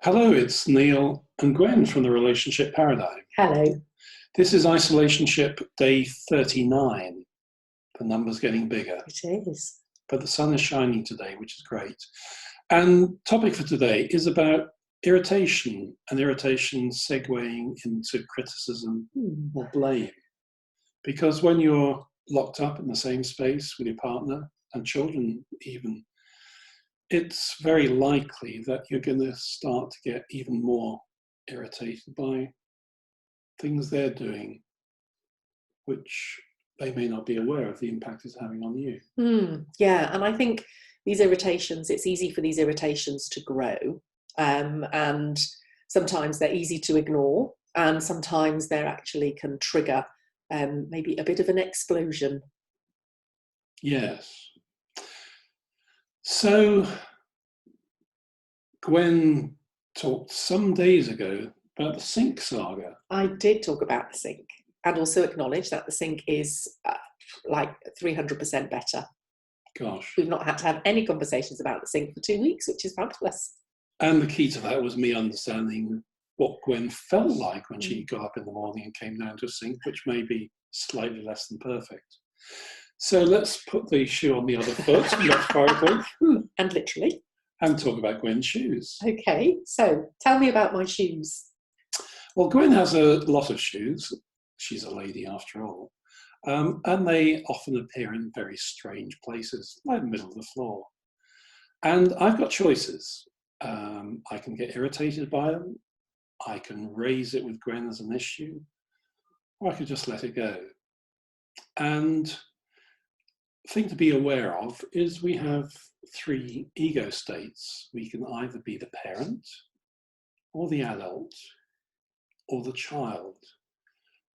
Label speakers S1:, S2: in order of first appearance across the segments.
S1: Hello, it's Neil and Gwen from the Relationship Paradigm.
S2: Hello.
S1: This is Isolationship Day 39. The number's getting bigger,
S2: It is.
S1: but the sun is shining today, which is great. And topic for today is about irritation, and irritation segueing into criticism or blame. Because when you're locked up in the same space with your partner and children even, it's very likely that you're going to start to get even more irritated by things they're doing, which they may not be aware of the impact it's having on you.
S2: Yeah, and I think these irritations, it's easy for these irritations to grow, and sometimes they're easy to ignore, and sometimes they actually can trigger maybe a bit of an explosion.
S1: Yes. So Gwen talked some days ago about the sink saga.
S2: I did talk about the sink and also acknowledge that the sink is like 300% better.
S1: Gosh.
S2: We've not had to have any conversations about the sink for 2 weeks, which is fabulous.
S1: And the key to that was me understanding what Gwen felt like when she got up in the morning and came down to a sink, which may be slightly less than perfect. So let's put the shoe on the other foot, metaphorically.
S2: And literally.
S1: And talk about Gwen's shoes.
S2: Okay, so tell me about my shoes.
S1: Well, Gwen has a lot of shoes. She's a lady after all. And they often appear in very strange places, like the middle of the floor. And I've got choices. I can get irritated by them. I can raise it with Gwen as an issue, or I could just let it go. And the thing to be aware of is we have 3 ego states. We can either be the parent, or the adult, or the child.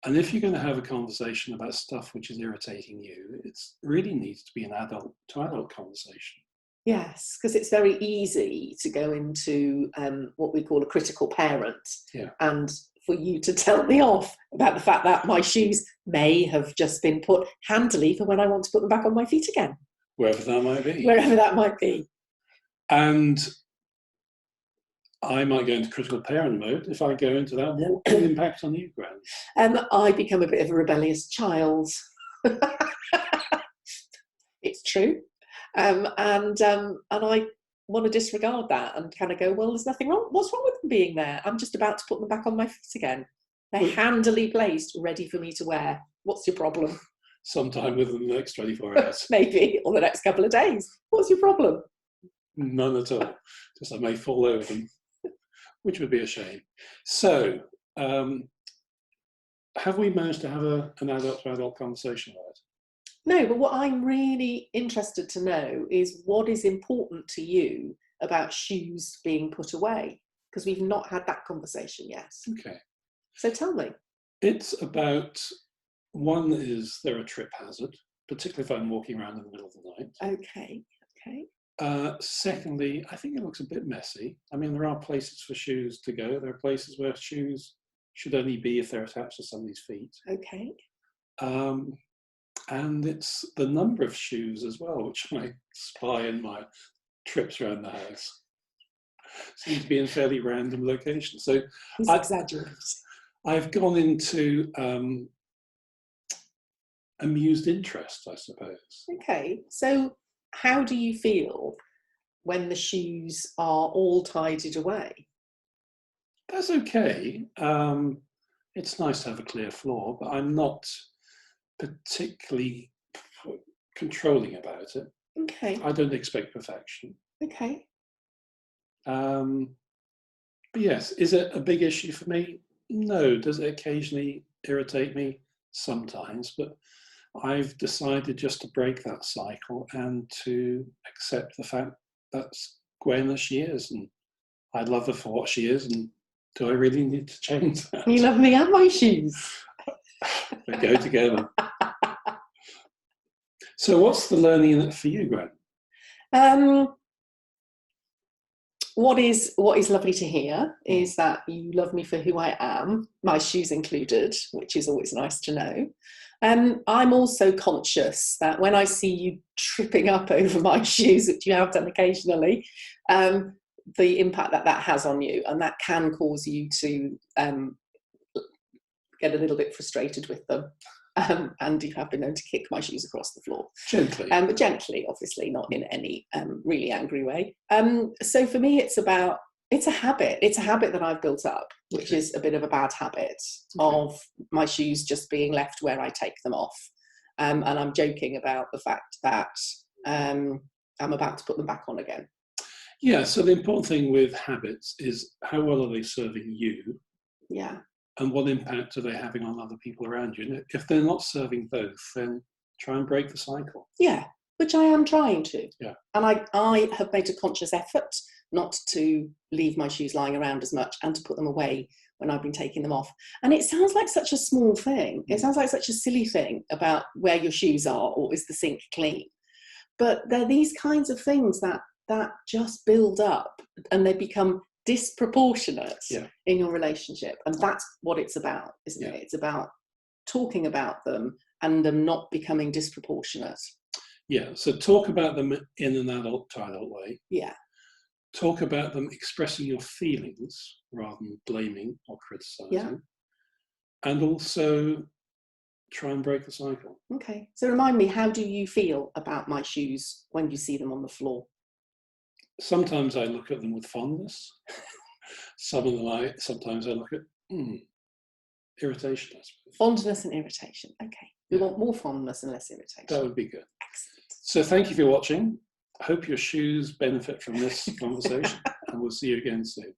S1: And if you're going to have a conversation about stuff which is irritating you, it really needs to be an adult to adult conversation.
S2: Yes, because it's very easy to go into what we call a critical parent.
S1: Yeah.
S2: And for you to tell me off about the fact that my shoes may have just been put handily for when I want to put them back on my feet again.
S1: Wherever that might be.
S2: Wherever that might be.
S1: And I might go into critical parent mode. If I go into that, what can impact on you, Gwen?
S2: I become a bit of a rebellious child. It's true. And I want to disregard that and kind of go, well, there's nothing wrong. What's wrong with them being there? I'm just about to put them back on my feet again. They're handily placed, ready for me to wear. What's your problem?
S1: Sometime within the next 24 hours.
S2: Maybe, or the next couple of days. What's your problem?
S1: None at all. Just I may fall over them, which would be a shame. So, have we managed to have an adult-to-adult conversation about it?
S2: No, but what I'm really interested to know is what is important to you about shoes being put away, because we've not had that conversation yet.
S1: Okay.
S2: So tell me.
S1: It's about, one is they're a trip hazard, particularly if I'm walking around in the middle of the night.
S2: Okay.
S1: Secondly, I think it looks a bit messy. I mean, there are places for shoes to go. There are places where shoes should only be if they're attached to somebody's feet.
S2: Okay.
S1: And it's the number of shoes as well, which I spy in my trips around the house. Seem to be in fairly random locations. So
S2: He's exaggerated.
S1: I've gone into amused interest, I suppose.
S2: Okay. So how do you feel when the shoes are all tidied away?
S1: That's okay. It's nice to have a clear floor, but I'm not particularly controlling about it.
S2: Okay.
S1: I don't expect perfection.
S2: Okay.
S1: But yes, is it a big issue for me? No. Does it occasionally irritate me? Sometimes, but I've decided just to break that cycle and to accept the fact that's Gwen as she is, and I love her for what she is, and do I really need to change that?
S2: You love me and my shoes.
S1: They go together. So what's the learning in it for you, Gwen?
S2: What is lovely to hear is that you love me for who I am, my shoes included, which is always nice to know. I'm also conscious that when I see you tripping up over my shoes, which you have done occasionally, the impact that that has on you, and that can cause you to get a little bit frustrated with them. And you have been known to kick my shoes across the floor.
S1: Gently.
S2: Gently, obviously, not in any really angry way. So for me, it's a habit. It's a habit that I've built up, which is a bit of a bad habit of my shoes just being left where I take them off. And I'm joking about the fact that I'm about to put them back on again.
S1: Yeah, so the important thing with habits is how well are they serving you?
S2: Yeah.
S1: And what impact are they having on other people around you? And if they're not serving both, then try and break the cycle.
S2: Yeah, which I am trying to.
S1: Yeah.
S2: And I have made a conscious effort not to leave my shoes lying around as much and to put them away when I've been taking them off. And it sounds like such a small thing. It sounds like such a silly thing about where your shoes are or is the sink clean. But they're these kinds of things that just build up and they become disproportionate in your relationship. And that's what it's about, isn't it? It's about talking about them and them not becoming disproportionate. Yeah,
S1: so talk about them in an adult to adult way.
S2: Yeah.
S1: Talk about them expressing your feelings rather than blaming or criticizing.
S2: Yeah.
S1: And also try and break the cycle.
S2: Okay. So remind me, how do you feel about my shoes when you see them on the floor?
S1: Sometimes I look at them with fondness. Sometimes I look at irritation, I suppose.
S2: Fondness and irritation. Okay. We want more fondness and less irritation.
S1: That would be good.
S2: Excellent.
S1: So thank you for watching. I hope your shoes benefit from this conversation, and we'll see you again soon.